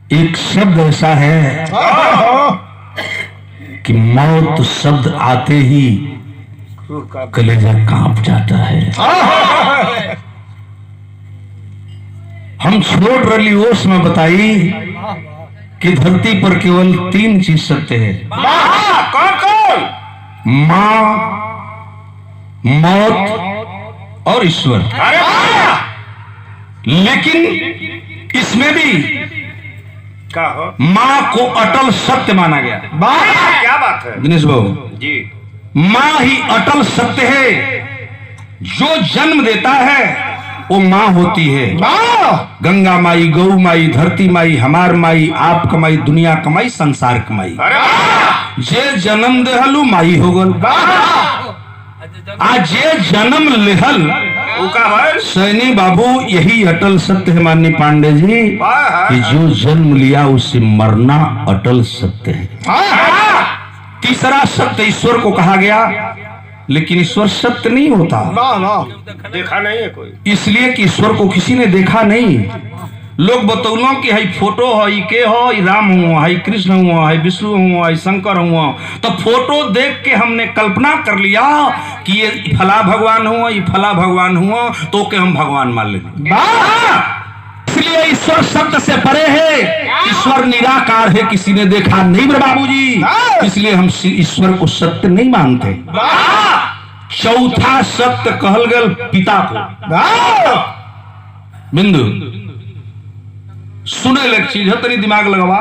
एक शब्द ऐसा है कि मौत शब्द आते ही कलेजा कांप जाता है। हम छोड़ रही ओस में बताई कि धरती पर केवल 3 चीज सत्य है। कौन? मां, मौत और ईश्वर। लेकिन इसमें भी क्या हो? मां को अटल सत्य माना गया। क्या बात है दिनेश बाबू, जी? मां ही अटल सत्य है। जो जन्म देता है वो मां होती है। गंगा माई, गौ माई, धरती माई, हमार माई, आप कमाई, दुनिया कमाई, संसार कमाई। जे जन्म देहलू माई हो गल। आज जे जन्म लेहल सैनी बाबू, यही अटल सत्य है माननीय पांडे जी कि जो जन्म लिया उसे मरना अटल सत्य है। तीसरा सत्य ईश्वर को कहा गया, लेकिन ईश्वर सत्य नहीं होता। देखा नहीं है कोई, इसलिए कि ईश्वर को किसी ने देखा नहीं। लोग बतौलों कि हई फोटो है, के हो, राम हुआ, हई कृष्ण हुआ, हई विष्णु हुआ, हई शंकर हुआ। तो फोटो देख के हमने कल्पना कर लिया कि ये फला भगवान हुआ, ये फला भगवान हुआ, तो के हम भगवान मान लेंगे। इसलिए ईश्वर शब्द से परे है। ईश्वर निराकार है, किसी ने देखा नहीं मेरे बाबूजी। इसलिए हम ईश्वर को सत्य नहीं मानते। चौथा सत्य कहल गल पिता को। बिंदु सुने लग चीज है, तनी दिमाग लगवा।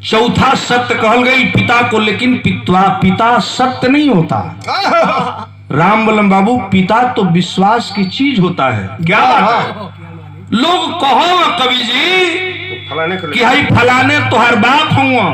चौथा सत्य कहल गई पिता को, लेकिन पिता सत्य नहीं होता। राम बलम बाबू, पिता तो विश्वास की चीज होता है। क्या बात है? लोग कहो कवि जी फलाने कि हई फलाने तोहर बाप हुआ,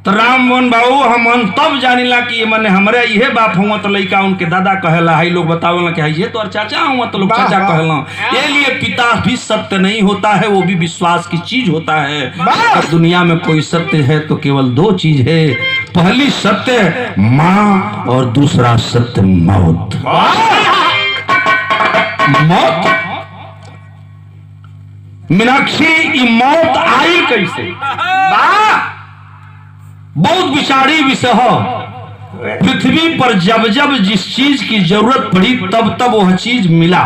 तो राम मोहन बाबू हम तब जानिला कि ये मने हमरे इहे बाप हुआ। तो लइका उनके दादा कहेला, हई लोग बतावेला कि ये तो चाचा हुआ, तो लोग चाचा कहेला। ये लिए पिता भी सत्य नहीं होता है, वो भी विश्वास की चीज होता है। अब दुनिया में कोई सत्य है तो केवल 2 चीज है। पहली सत्य मां और दूसरा सत्य मौत। मौत मीनाक्षी, ये मौत आई कैसे? बहुत विचारी विषय हो। पृथ्वी पर जब जब जिस चीज की जरूरत पड़ी तब तब वह चीज मिला,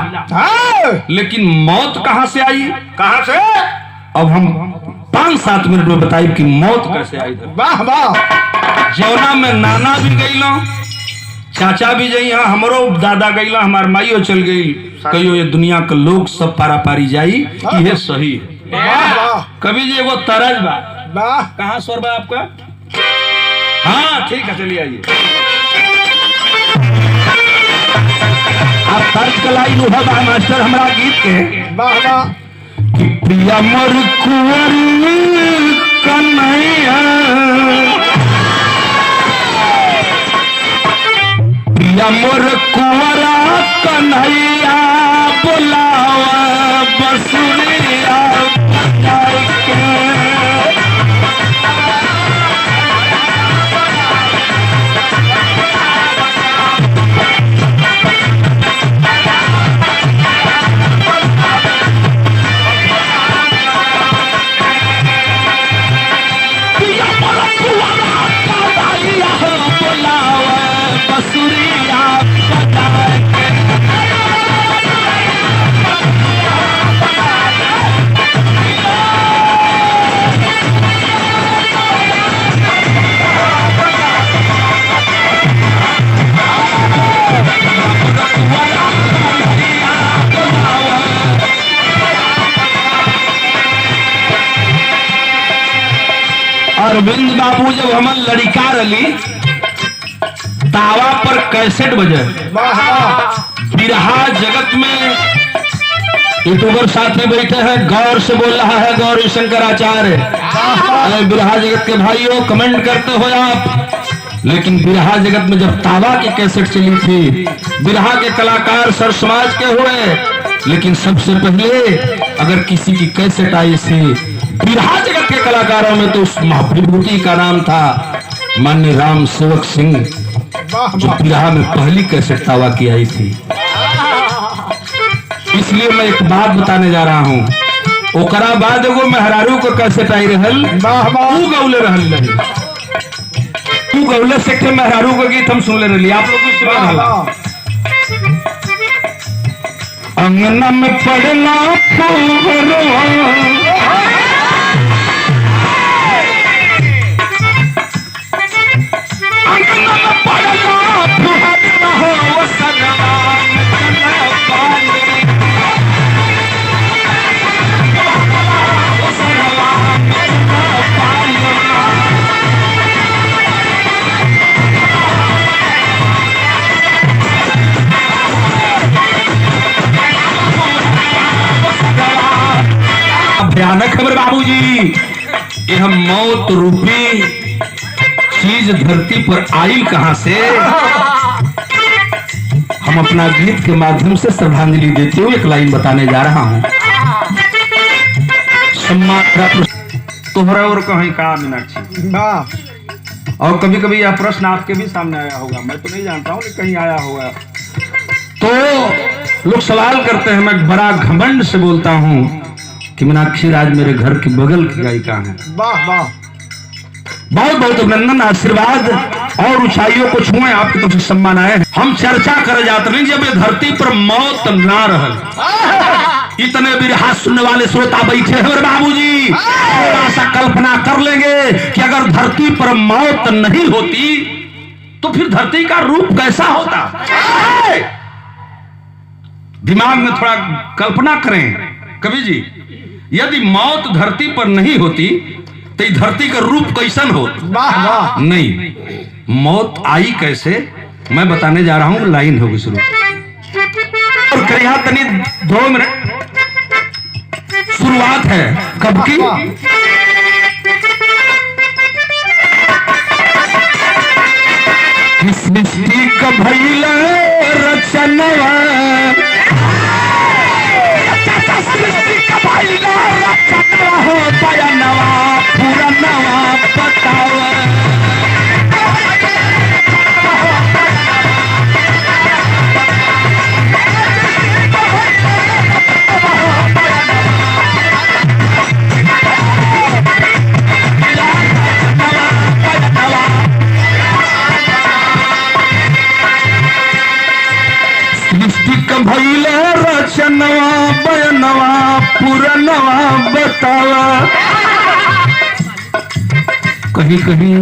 लेकिन मौत कहां से आई? कहां से? अब हम 5-7 मिनट में बताइए कि मौत कैसे आई। वाह वाह। जौना में नाना भी गईला, चाचा भी जई, हमरो दादा गईला, हमार माइयो चल गई। कहियो ये दुनिया के लोग सब पारा पारी जाई, ये सही है। कभी जी एगो तरज बा, कहाँ स्वर बा आपका? हाँ ठीक है, चलिए आइए। आप तर्ज कलाई लोहा बा मास्टर हमारा गीत के कि प्रिया मोर कुंवरी कन्हैया, प्रिया मोर कुंवरा कन्हैया, बुलावा बसुरिया बजाई के। अरविंद बाबू जब हम लड़का रही, तावा पर कैसेट बजे। बिरहा जगत में यूट्यूबर साथ में बैठे हैं, गौर से बोल रहा है गौरी शंकराचार्य। बिरहा जगत के भाइयों कमेंट करते हो आप। लेकिन बिरहा जगत में जब तावा की कैसेट चली थी, बिरहा के कलाकार सर समाज के हुए, लेकिन सबसे पहले अगर किसी की कैसेट आई थी बिरहा जगत के कलाकारों में, तो उस महाविभूति का नाम था माननीय राम सेवक सिंह, जो बिरहा में पहली कैसेट तावा की आई थी। इसलिए मैं एक बात बताने जा रहा हूं ओकरा बाद एगो मेहरारू को कैसे टाई रहल वाह वाह तू गौले रहल रही, तू गौले से के मेहरारू का गीत हम सुन ले रही, आप लोग भी सुना वाह रहला। वाह अंगना में पड़ना फूलवा, अंगना में पड़ना फूलवा हो सनवा में चला पानी, ओ सनवा में चला पानी। भयानक खबर बाबूजी, यह मौत रूपी चीज धरती पर आई कहां से? हम अपना गीत के माध्यम से श्रद्धांजलि देते हुए एक लाइन बताने जा रहा हूं। सम्मान तोहरा और कहीं का मीनाक्षी, वाह और कभी कभी यह प्रश्न आपके भी सामने आया होगा, मैं तो नहीं जानता हूं लेकिन कहीं आया होगा। तो लोग सवाल करते हैं, मैं बड़ा घमंड से बोलता हूं कि मीनाक्षी राज मेरे घर के बगल की गायिका है। वाह वाह बहुत बहुत अभिनंदन, आशीर्वाद और ऊंचाइयों को छुए, आपकी तरफ से सम्मान आए। हम चर्चा कर जाते नहीं जब ये धरती पर मौत ना रहल, इतने बिरहा सुनने वाले श्रोता बैठे हैं मेरे बाबूजी, थोड़ा सा कल्पना कर लेंगे कि अगर धरती पर मौत नहीं होती तो फिर धरती का रूप कैसा होता। दिमाग में थोड़ा कल्पना करें कवि जी, यदि मौत धरती पर नहीं होती तो ये धरती का रूप कैसन हो? वाह वाह नहीं, मौत आई कैसे मैं बताने जा रहा हूं। लाइन होगी शुरू और करिया तनी 2 मिनट शुरुआत है कब की? सृष्टि का भइल रचनवा, सृष्टि का भइल रचनवा हो बयानवा पुरनवा बतावा। सृष्टि का भइल रचनवा बयानवा पुरनवा बतावा। कहीं कहीं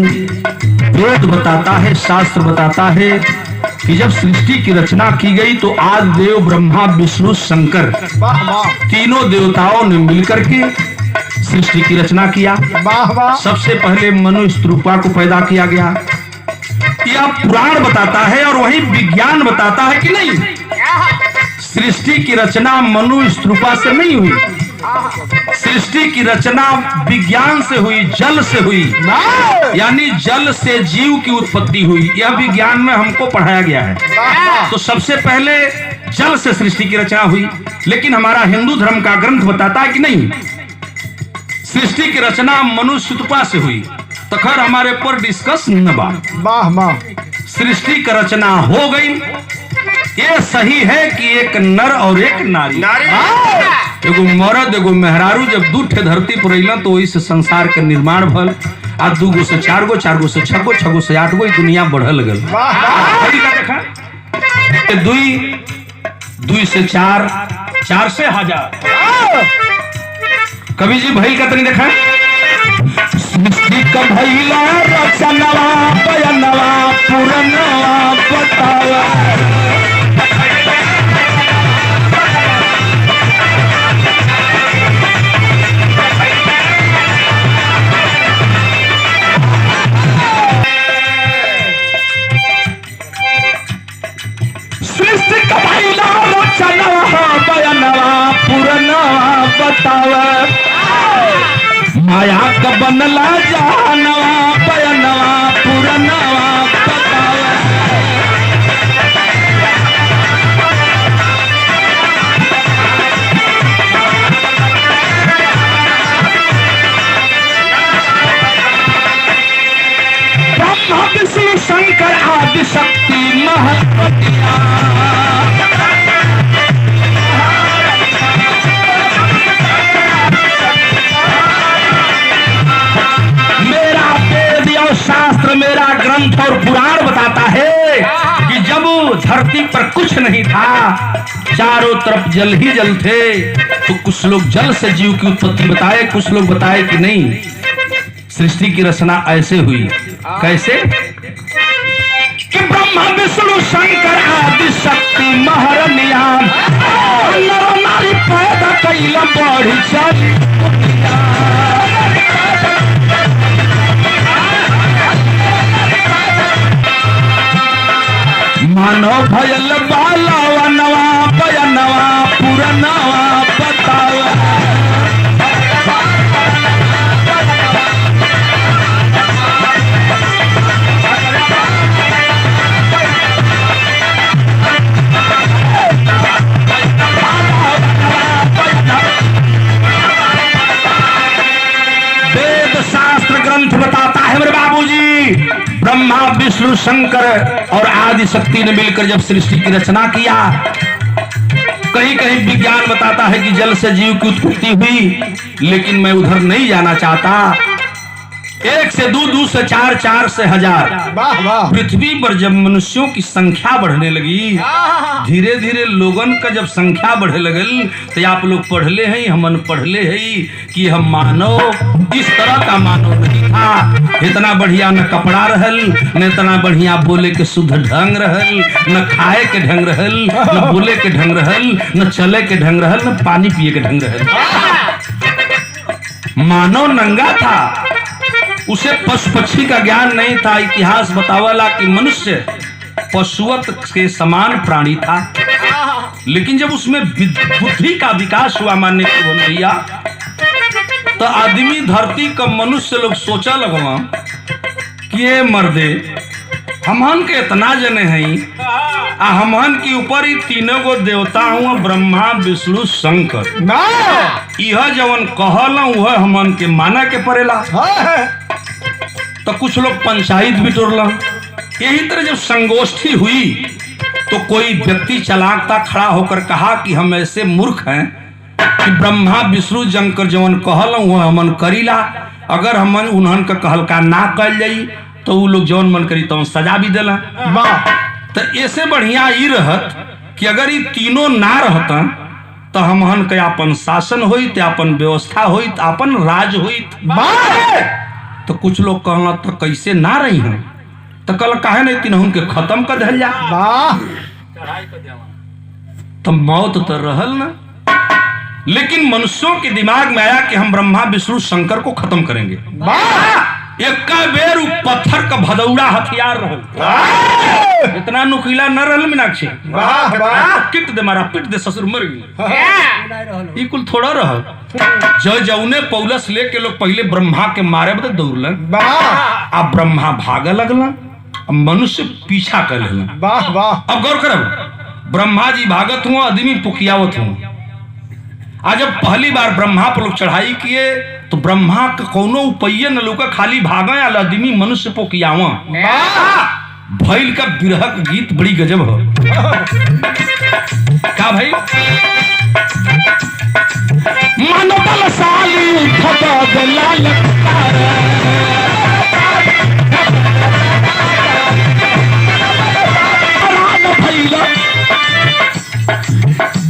वेद बताता है, शास्त्र बताता है कि जब सृष्टि की रचना की गई तो आदि देव ब्रह्मा विष्णु शंकर वाह वाह तीनों देवताओं ने मिलकर के सृष्टि की रचना किया। वाह वाह सबसे पहले मनु स्तूपा को पैदा किया गया। यह पुराण बताता है और वही विज्ञान बताता है कि नहीं, सृष्टि की रचना मनु स्तूपा से नहीं हुई, सृष्टि की रचना विज्ञान से हुई, जल से हुई, यानी जल से जीव की उत्पत्ति हुई। यह विज्ञान में हमको पढ़ाया गया है। तो सबसे पहले जल से सृष्टि की रचना हुई, लेकिन हमारा हिंदू धर्म का ग्रंथ बताता है कि नहीं, सृष्टि की रचना मनुष्य स्तूपा से हुई। तो खैर हमारे पर डिस्कस न बा। वाह वाह सृष्टि की रचना हो गई, ये सही है कि एक नर और एक नारी, एगो मर्द एगो मेहरारू जब 2 ठे धरती पर अइलन तो इस संसार के निर्माण भल। आ 2 गो से 4 गो, 4 गो से 6 गो, 6 गो से 8 गो, दुनिया बढ़ल गल। देखा 2 से 4, 4 से 1000। कवि जी भइल का तनी देखा, सृष्टि का भइला रचनवा बयानवा पुरनवा बतावा। सृष्टि का भइला रचनवा बयानवा पुरनवा बतावा। माया का बनला जानवा बयानवा पुरनवा बतावा। ब्रह्मा विष्णु शंकर आदि शक्ति महत्वतिया। धरती पर कुछ नहीं था, चारों तरफ जल ही जल थे। तो कुछ लोग जल से जीव की उत्पत्ति बताए, कुछ लोग बताए कि नहीं, सृष्टि की रचना ऐसे हुई। कैसे कि ब्रह्मा विष्णु शंकर आदि शक्ति महरनिया नर नारी पैदा कैला बढ़ी चली। मानव भयल बाला नवा बयनवा पुरनवा बतावा। वेद शास्त्र ग्रंथ बताता है मेरे बाबूजी, ब्रह्मा विष्णु शंकर और आदि शक्ति ने मिलकर जब सृष्टि की रचना किया, कहीं कहीं विज्ञान बताता है कि जल से जीव की उत्पत्ति हुई, लेकिन मैं उधर नहीं जाना चाहता। एक से दो, दो से चार, चार से हजार। वाह वाह। पृथ्वी पर जब मनुष्यों की संख्या बढ़ने लगी, धीरे धीरे लोगन का जब संख्या बढ़े लगल, तो आप लोग पढ़ले हैं, हमन पढ़ले हैं कि हम मानव इस तरह का मानव नहीं था। इतना बढ़िया न कपड़ा रहल, न इतना बढ़िया बोले के शुद्ध ढंग रहल, न खाए के ढंग रहल, न बोले के ढंग रहल, न चले के ढंग रहल, न पानी पिए के ढंग रहल। मानव नंगा था, उसे पशु पक्षी का ज्ञान नहीं था। इतिहास बतावला कि मनुष्य पशुवत के समान प्राणी था, लेकिन जब उसमें बुद्धि का विकास हुआ, मानने की बोल भैया, तो आदमी धरती का मनुष्य लोग सोचा लगवा कि ये मर्दे हमन के इतना जने हैं, हमन के ऊपर ही तीनों गो देवता हुआ, ब्रह्मा विष्णु शंकर। यह जवन कहल वह हमन के माना के पड़ेला। तो कुछ लोग पंचायत भी तोड़ला। यही तरह जब संगोष्ठी हुई तो कोई व्यक्ति चालाक था, खड़ा होकर कहा कि हम ऐसे मूर्ख हैं कि ब्रह्मा विष्णु शंकर जवन कहल वह हमन करीला, अगर हमन उन्हन का कहल का ना कल जाई तो वो लोग जवन मन करी तो सजा भी देला। तो ऐसे बढ़िया ई रहत कि अगर ये तीनों ना रहता तो हमहन के अपन शासन होइत, अपन व्यवस्था होइत, अपन राज होइत। तो कुछ लोग कहला तो कैसे ना रही हैं, तो कल काहे नहीं तीनों के खत्म कर दिया जा। तो मौत तो रहल ना, लेकिन मनुष्यों के दिमाग में आया कि हम ब्रह्मा विष्णु शंकर को खत्म करेंगे। एक बेर पत्थर का भदौड़ा हथियार रहल, इतना नुकीला न रहल मीनाक्षी, किट दे मारा, पिट दे ससुर मर गई, कुल थोड़ा रहल। जौने पौलस लेके लोग पहले ब्रह्मा के मारे बदे दौड़लन, अब ब्रह्मा भागे लगलन, मनुष्य पीछा कर लेलन। अब गौर करब, ब्रह्मा जी भागत हुआ, आदमी पुकियावत हुआ। आज जब पहली बार ब्रह्मा पर लोग चढ़ाई किए तो ब्रह्मा का कोनो उपाय न लोग, खाली भागा या आदमी मनुष्य पुकियावा। भैल का बिरह का गीत बड़ी गजब हो का भाई। मानो बलशाली फपद लाल भैला,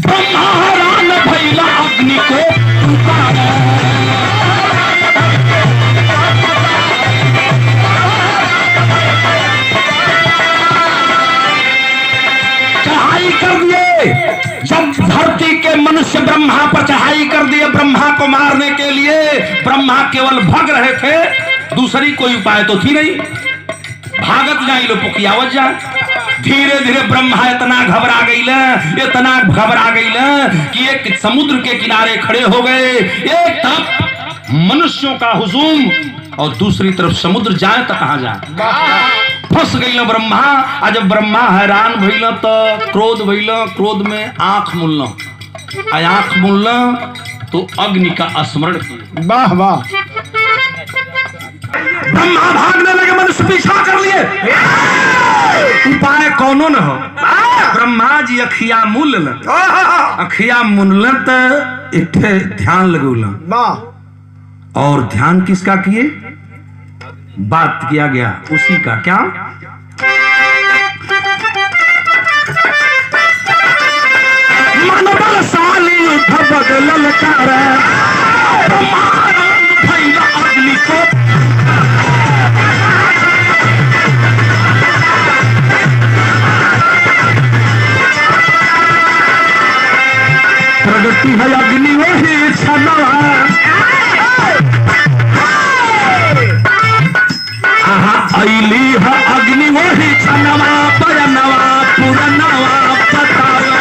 ब्रह्मा हरान भैला, अग्नि को पुकारा। चढ़ाई कर दिए, जब धरती के मनुष्य ब्रह्मा पर चढ़ाई कर दिए ब्रह्मा को मारने के लिए। ब्रह्मा केवल भाग रहे थे, दूसरी कोई उपाय तो थी नहीं, भागत जाए लो पुकियावत जा। धीरे धीरे ब्रह्मा इतना घबरा गई कि एक समुद्र के किनारे खड़े हो गए। एक तरफ मनुष्यों का हुजूम और दूसरी तरफ समुद्र, जाए तो कहां जाए, फंस गई ना ब्रह्मा। आज जब ब्रह्मा हैरान भइल तो क्रोध भइल, क्रोध में आंख मुनल, आंख मुनल तो अग्नि का स्मरण किया। वाह वाह। ब्रह्मा भागने लगे, मनुष्य पीछा कर लिए, उपाय कौनो न हो। ब्रह्मा जी अखिया मुन ल, अखिया मुनल तो एक ध्यान लगौल। और ध्यान किसका किए, बात किया गया उसी का। क्या मन बलशाली युद्ध बदलल कर ब्रह्मानंद भइल अग्नि को प्रगति है अग्नि वही छना अली है अग्नि वही छनवा पयनवा पुरनवा पतावा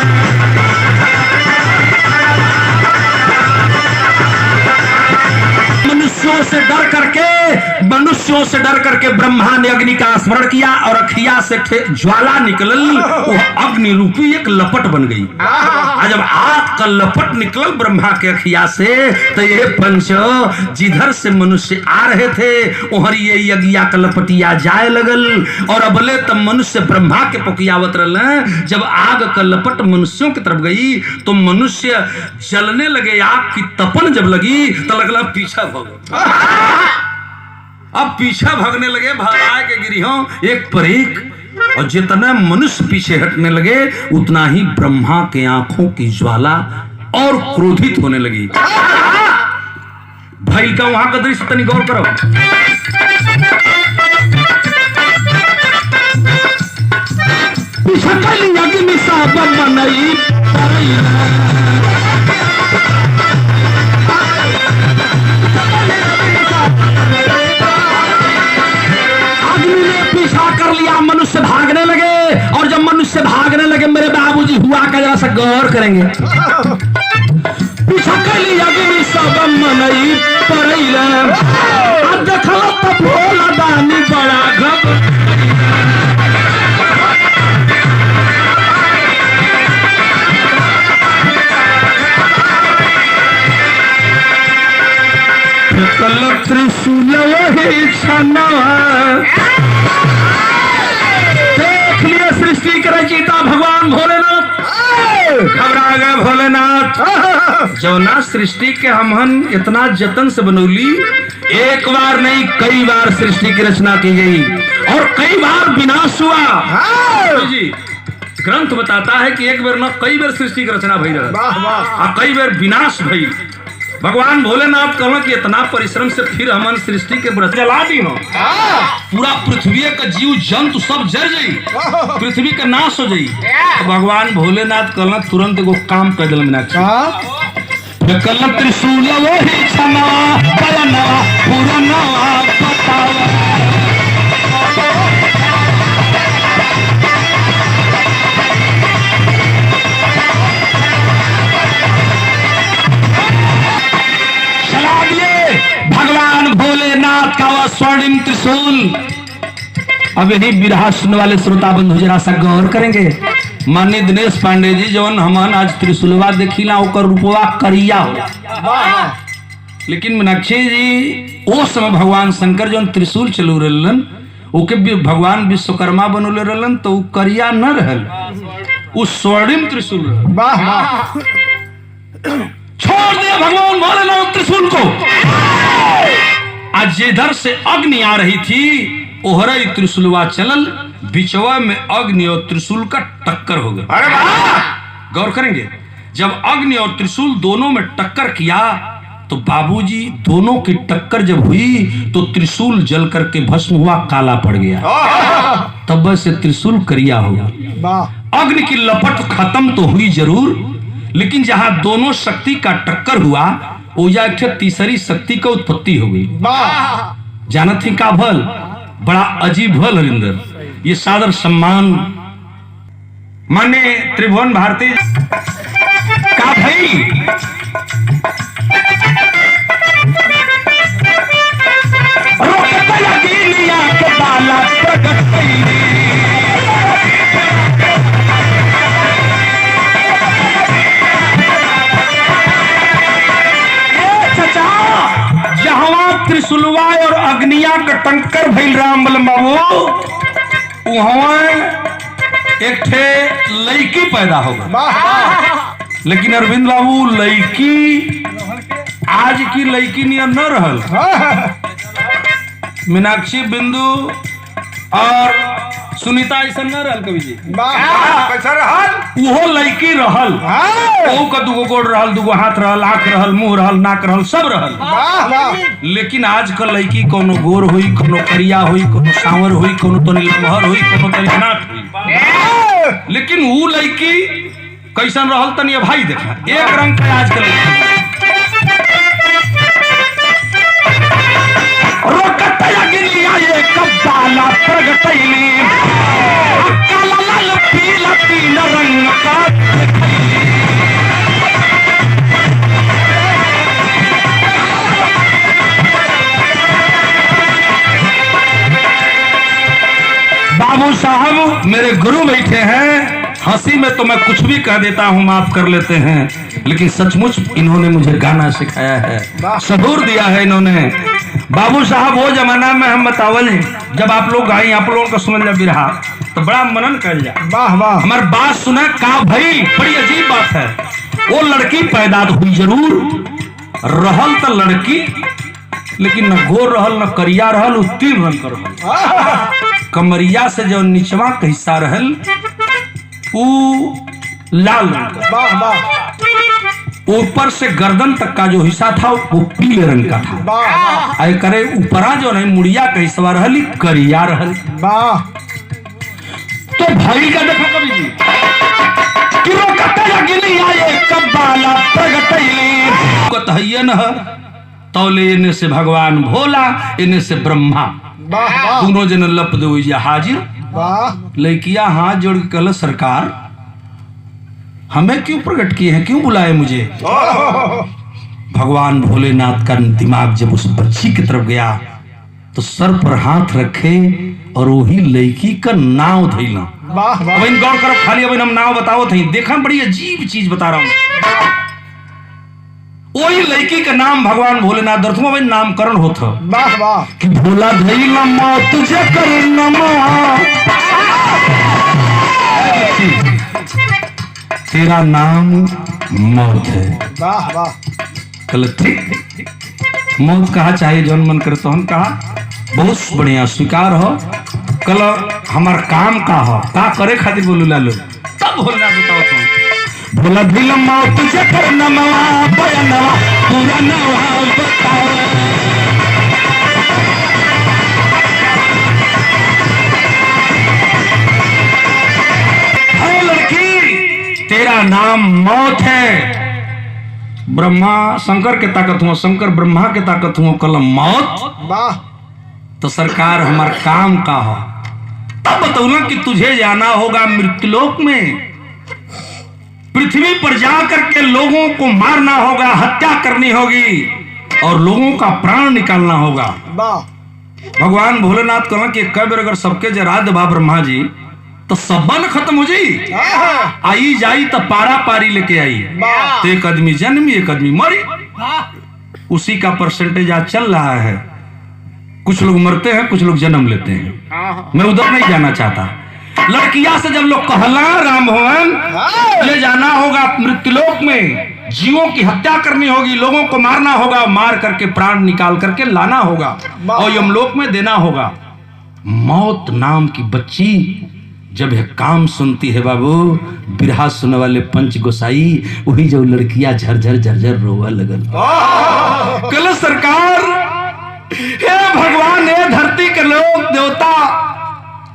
मनुष्यों से डर करके ब्रह्मा ने अग्नि का स्मरण किया और अखिया से ज्वाला निकलल वो अग्नि रूपी एक लपट बन गई। जब आग का लपट निकलल ब्रह्मा के अखिया से तो ये पंचो जिधर से मनुष्य आ रहे थे उधर ये यज्ञा का लपटिया जाए लगल और अबले तब मनुष्य ब्रह्मा के पुकियावत रहल। जब आग का लपट मनुष्यों की तरफ गई तो मनुष्य जलने लगे। आग की तपन जब लगी तो लगला पीछा भग अब पीछा भागने लगे भागाए के गिरिहों एक पर एक और जितना मनुष्य पीछे हटने लगे उतना ही ब्रह्मा के आंखों की ज्वाला और क्रोधित होने लगी। भाई का वहां का दृश्य तनी गौर करो। कर लिया मनुष्य भागने लगे और जब मनुष्य भागने लगे मेरे बाबूजी हुआ का जरा सा गौर करेंगे। पीछा कर लिया कि सब मनई परैला अब देखला तो भोला दानी बड़ा घब कल त्रिशूल वही छना सृष्टि के रचयिता भगवान भोलेनाथ घबरा गए। भोलेनाथ जो ना सृष्टि के हमहन इतना जतन से बनौली एक बार नहीं कई बार सृष्टि की रचना की गई और कई बार विनाश हुआ। जी ग्रंथ बताता है कि एक बार ना कई बार सृष्टि की रचना भई रहा कई बार विनाश भई। भगवान भोलेनाथ कहला कि इतना परिश्रम से फिर हमन सृष्टि के व्रत जला दी हो पूरा पृथ्वी का जीव जंतु सब जल जाई पृथ्वी का नाश हो जाई। तो भगवान भोलेनाथ कहला तुरंत एगो काम कर दिल मीनाक्षी कल त्रिशूल वही छना पयनवा पुरनवा पतावा भगवान भोलेनाथ का वह स्वर्णिम त्रिशूल। अब यही विरहा सुनने वाले श्रोता बंधु जरा सा गौर करेंगे। माननीय दिनेश पांडे जी जवन हमन आज त्रिशूलवा देखिला ओकर रूपवा करिया हो लेकिन मीनाक्षी जी ओ समय भगवान शंकर जवन त्रिशूल चलू रहलन ओके भी भगवान विश्वकर्मा बनौले रहलन तो करिया न रहल उ स्वर्णिम त्रिशूल छोड़ दे भगवान भोलेनाथ त्रिशूल को। आज जिधर से अग्नि आ रही थी ओहरा त्रिशूलवा चलल बिचवा में अग्नि और त्रिशूल का टक्कर हो गया। अरे गौर करेंगे जब अग्नि और त्रिशूल दोनों में टक्कर किया तो बाबूजी दोनों की टक्कर जब हुई तो त्रिशूल जल करके भस्म हुआ काला पड़ गया तब से त्रिशूल करिया हो गया। अग्नि की लपट खत्म तो हुई जरूर लेकिन जहां दोनों शक्ति का टक्कर हुआ ओजा एक तीसरी शक्ति का उत्पत्ति हो गई। जानत ही का भल बड़ा अजीब भल हरिंदर ये सादर सम्मान माने त्रिभुवन भारती का भाई त्रिशूलवा और अग्निया का टंकर भइल राम बलम बाबू वहां एक ठे लड़की पैदा हो गई लेकिन अरविंद बाबू लड़की आज की लड़की नियर न रहल। मीनाक्षी बिंदु और सुनीता ऐसा न रहल कवि जी, वाह कैसा रहल? वो लड़की रहल, हाँ। ओ का दुगो गोड़ रहल, दुगो हाथ रहल, आंख रहल, मुंह रहल, नाक रहल, सब रहल। वाह वाह लेकिन आज कल लड़की कोनो गोर हुई, कोनो करिया हुई, कोनो सांवर हुई, कोनो तनी लमहर हुई, कोनो तनी नाक हुई। लेकिन वो लड़की कैसन रहल तनी भाई देखा, एक रंग का आज कल रोकतया गिलिया ये कब्बाला प्रगटैली, काला लाल पीला पीला रंग का बाबू साहब मेरे गुरु बैठे हैं, हंसी में तो मैं कुछ भी कह देता हूँ, माफ कर लेते हैं, लेकिन सचमुच इन्होंने मुझे गाना सिखाया है, सबूर दिया है इन्होंने। बाबू साहब वो जमाना में हम बतावल जब आप लोग गाई, आप लोगों को समझ लिया बिरहा तो बड़ा मनन कर जा, वाह वाह हमारी बात सुना का भाई, बड़ी अजीब बात है। वो लड़की पैदा हुई जरूर रहल तो लड़की, लेकिन न गोर रहल न करिया रहल, उ 3 रंग कर रहल। कमरिया से जो निचवा का हिस्सा रहल वो लाल रंग का, वाह वाह ऊपर से गर्दन तक का जो हिस्सा था वो पीले रंग का था, वाह आई करे ऊपरा जो नहीं मुड़िया का हिस्सा रहल करिया रहल। वाह तो भाई का देखा कवि जी कि रोकतया गिलिया ये कब्बाला प्रगटैली, कतहिए न तौले इन्हें से भगवान भोला, इन्हें से ब्रह्मा, वाह वाह दोनों जन लप दो हाजिर। वाह लड़कियां हाथ जोड़ के कहल सरकार हमें क्यों प्रकट किए हैं, क्यों बुलाए मुझे? भगवान भोलेनाथ का दिमाग जब उस बच्ची की तरफ गया तो सर पर हाथ रखे और वही लड़की का नाव धैला। वाह वाह अब इन गौर करो, खाली अब इन हम नाव बताओ थे, देखा बड़ी अजीब चीज बता रहा हूं। वही लड़की का नाम भगवान भोलेनाथ दर्शुआ भाई नामकरण होता वाह वाह कि भोला धैला मौत तुझे कर नमा, तेरा नाम मौत है। वाह वाह कल ठीक मौत कहा चाहे जौन मन करे तो हम कहा बहुत बढ़िया स्वीकार हो, कल हमार काम का हो का करे खातिर बोलू लालो तब भोलना बताओ तुम भोला दिल मौत तुझे कर नमवा बयनवा पूरा नवा बताओ। अरे लड़की तेरा नाम मौत है, ब्रह्मा शंकर के ताकत हुआ, शंकर ब्रह्मा के ताकत हुआ, कलम मौत वाह तो सरकार हमार काम का हो। तब बतौला कि तुझे जाना होगा मृत्युलोक में, पृथ्वी पर जाकर के लोगों को मारना होगा, हत्या करनी होगी और लोगों का प्राण निकालना होगा। वाह भगवान भोलेनाथ कहना कि कई बार अगर सबके जरा दबा ब्रह्मा जी तो सबन खत्म हो जाई, आई जाई तो पारा पारी लेके आई, तो एक आदमी जन्मी एक आदमी मरी, उसी का परसेंटेज आज चल रहा है। कुछ लोग मरते हैं कुछ लोग जन्म लेते हैं, मैं उधर नहीं जाना चाहता। लड़कियां से जब लोग कहला राम भवन ले जाना होगा मृत्युलोक में, जीवों की हत्या करनी होगी, लोगों को मारना होगा, मार करके प्राण निकाल करके लाना होगा और यमलोक में देना होगा। मौत नाम की बच्ची जब यह काम सुनती है बाबू, बिरहा सुनने वाले पंच गोसाई वही जो लड़कियां झरझर झरझर रोवा लगल। कल सरकार हे भगवान हे धरती के लोग देवता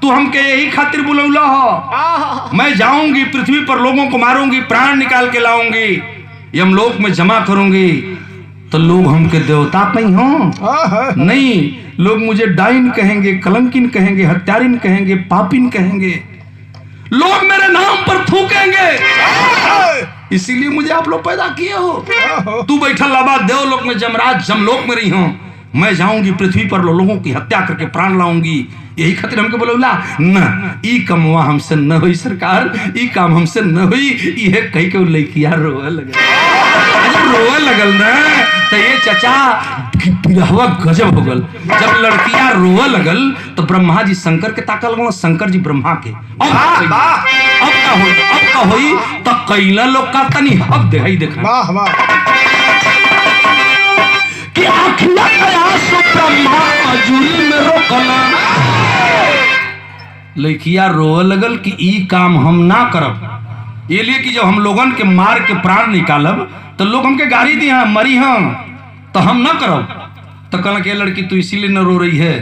तू हमके यही खातिर बुलौला हो, मैं जाऊंगी पृथ्वी पर लोगों को मारूंगी, प्राण निकाल के लाऊंगी, यमलोक में जमा करूंगी, तो लोग हमके देवता नहीं हो, नहीं लोग मुझे डाइन कहेंगे, कलंकिन कहेंगे, हत्यारिन कहेंगे, पापिन कहेंगे, लोग मेरे नाम पर थूकेंगे। इसीलिए मुझे आप लोग पैदा किए हो। तू बैठा लाबा देवलोक में जमराज जमलोक में रही हूं, मैं जाऊंगी पृथ्वी पर लोगों की हत्या करके प्राण लाऊंगी, यही खातिर हमके बोला न ई कमवा हमसे न हुई सरकार, ई काम हमसे न हुई, ये कहीं के लड़कियां रोए लगल। जब रोए लगल ना तो ये चचा बिरहवा गजब हो गल। जब लड़कियां रोए लगल तो ब्रह्मा जी शंकर के ताकल लगल, शंकर जी ब्रह्मा के। अब का होई तो कैला लोग का तनी हक दे देखा वाह वाह कि आखिया कया सो ब्रह्मा अजूरी में रोकला, लड़किया रोए लगल कि ई काम हम ना करब, ये लिए कि जब हम लोगन के मार के प्राण निकालब तो लोग हमके गाड़ी दी हैं, मरी हम तो हम ना करब। तो कहल के लड़की तू इसीलिए न रो रही है,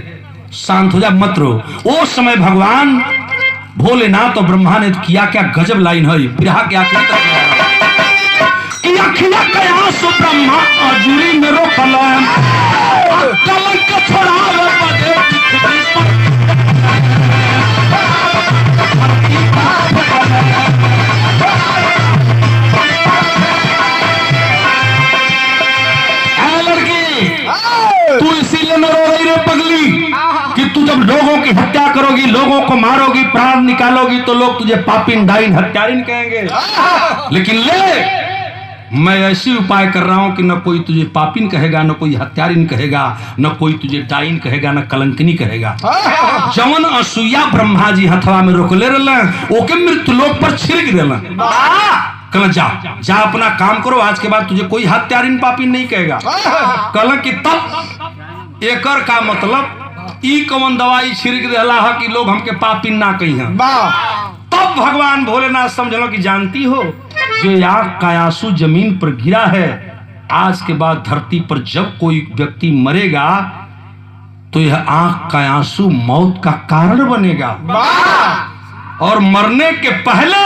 शांत हो जा, मत रो। उस समय भगवान भोलेनाथ और ब्रह्मा ने किया क्या गजब लाइन है, बिरहा के आखिरी तक कि अखिया कयास ब्रह्मा अजूरी में रोकल कलंक छोड़ावे पदे पृथ्वी पर। तू इसीलिए न रो रही रे पगली कि तू जब लोगों की हत्या करोगी, लोगों को मारोगी, प्राण निकालोगी तो लोग तुझे पापिन डाइन हत्यारिन कहेंगे। लेकिन ले मैं ऐसे उपाय कर रहा हूं कि न कोई तुझे पापिन कहेगा, न कोई हत्यारिन कहेगा, न कोई तुझे डाइन कहेगा, न कलंकनी कहेगा। जवन असूया ब्रह्मा जी हथवा में रोकले रहल ओके मृत्यु लोक पर छिड़क देला। कल जा अपना काम करो, आज के बाद तुझे कोई हत्यारिन पापिन नहीं कहेगा। कल कि तब एकर का मतलब ई कौन दवाई छिड़क देला है कि लोग हमके पापिन ना कही हैं। तब भगवान भोलेनाथ समझलो कि जानती हो जो आग का आंसू जमीन पर गिरा है, आज के बाद धरती पर जब कोई व्यक्ति मरेगा तो यह आंख का आंसू मौत का कारण बनेगा। और मरने के पहले,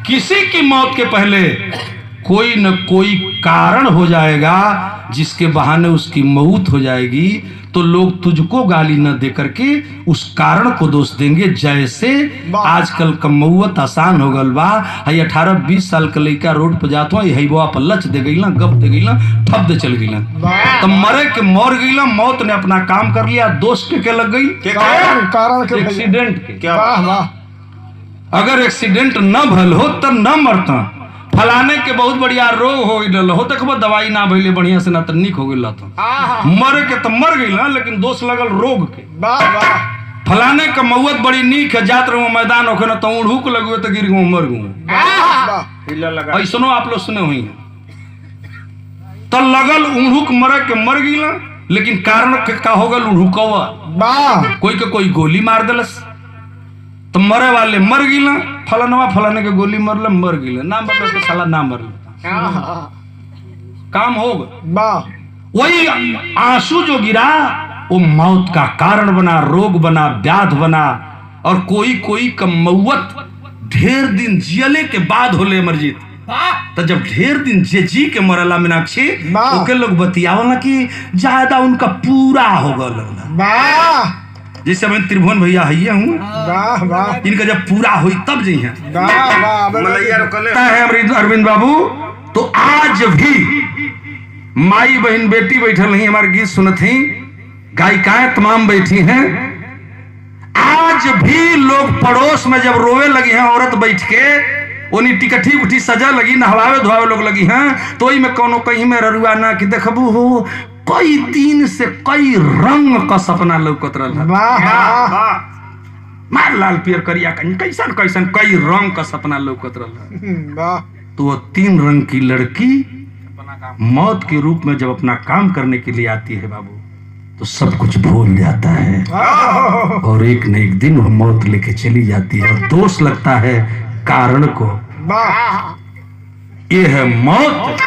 किसी की मौत के पहले कोई न कोई कारण हो जाएगा जिसके बहाने उसकी मौत हो जाएगी, तो लोग तुझको गाली न दे करके उस कारण को दोष देंगे। जैसे आजकल का मौत आसान हो गल बा, 18-20 साल का लड़का रोड पर जाता है, वो आप लच दे गई ना, गप दे गई ना, ठप दे चल गई ना, तो मरे के मर गई ना, मौत ने अपना काम कर लिया। दोष के लग गई कारण के एक्सीडेंट के। क्या अगर एक्सीडेंट न भल हो तो न मरता। फलाने के बहुत बढ़िया रोग हो गई हो, देखो दवाई ना भइले बढ़िया से ना तो निक हो गई, मरे के तो मर गई ना, लेकिन दोष लगल रोग के। फलाने का मौत बड़ी नीक है, जात रहो मैदान होके ना तो उड़ूक लगुए तो गिर गो मर गो। ऐसनो आप लोग सुने हुई हैं। तो लगल उड़ूक मरे के मर गई ना, लेकिन कारण का हो गल उड़ूकवा, कोई के कोई गोली मार दिलस तो मरे वाले मर गई ना, फलानवा फलाने के गोली मरल मर गई ना, मरल तो साला ना मरल, काम हो गया। वही आंसू जो गिरा वो मौत का कारण बना, रोग बना, व्याध बना। और कोई कोई का मौत ढेर दिन जियले के बाद होले अमरजीत। तो जब ढेर दिन जी के मरला मीनाक्षी, ओके लोग बतियावला कि ज्यादा उनका पूरा हो गल। जैसे मैं त्रिभुवन भैया हैया हूँ, इनका जब पूरा हुई तब जी है अरविंद बाबू। तो आज भी माई बहन बेटी बैठल नहीं, हमारे गीत सुनत ही, गायिकाएं तमाम बैठी हैं। आज भी लोग पड़ोस में जब रोवे लगी हैं औरत बैठ के, उन्हीं टिकठी उठी सजा लगी, नहवावे धोवावे लोग लगी हैं, तो में कोनो कहीं में ररुआ ना कि देखबू हो कई दिन से कई रंग का सपना लौकत रहा, मार लाल पियर करिया कैसन कैसन कई रंग का सपना लौकत रहा। तो वो 3 रंग की लड़की मौत के रूप में जब अपना काम करने के लिए आती है बाबू, तो सब कुछ भूल जाता है और एक न एक दिन वो मौत लेके चली जाती है। और दोष लगता है कारण को, ये है मौत।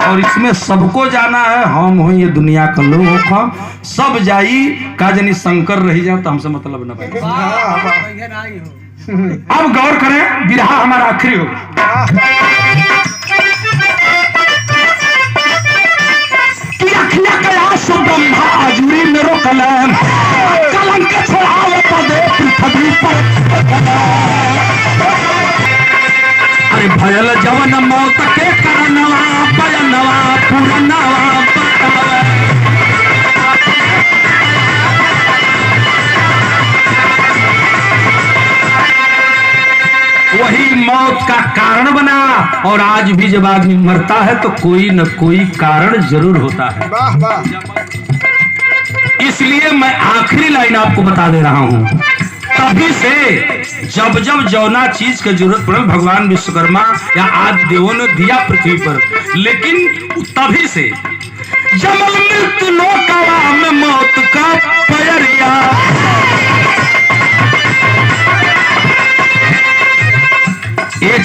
और इसमें सबको जाना है, हम हो ये दुनिया का लोग हो, सब जाई का जनी शंकर रही जाए तो हमसे मतलब न पाए। अब गौर करें, बिरहा हमारा आखिरी हो। आजूरी मेरो कलम कलंक छोड़ावे पदे पृथ्वी पर। अरे भयल जवन मौत के करनवा बयनवा पुरनवा वही मौत का कारण बना। और आज भी जब आदमी मरता है तो कोई न कोई कारण जरूर होता है। इसलिए मैं आखिरी लाइन आपको बता दे रहा हूं, तभी से जब जब जौना चीज की जरूरत पड़े भगवान विश्वकर्मा या आदि देवों ने दिया पृथ्वी पर, लेकिन तभी से जमल मृत्यु लोकवा में मौत का पयरिया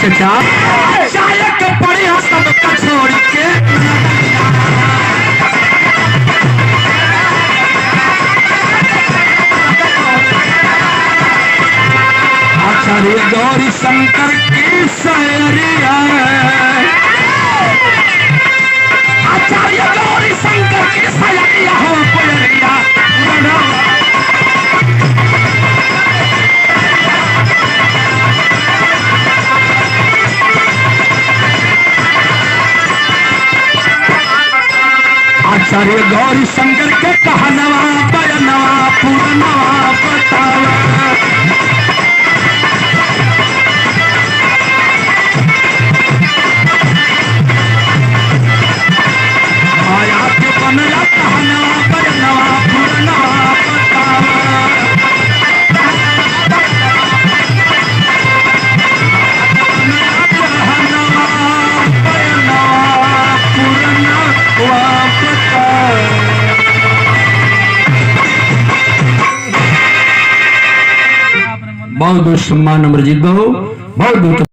चचा चाय के पड़े हो सब छोड़ के आचार्य गौरी शंकर की सैरिया आचार्य गौरी शंकर की सैरिया हो कोयरिया आचार्य गौरी शंकर के कहनवा बयनवा पूर्णवा बतावा माया के बनला कहनवा बयनवा पूर्णवा बतावा कहनवा बयनवा पूर्णवा बहुत बहुत सम्मान अमरजीत बाबू बहुत बहुत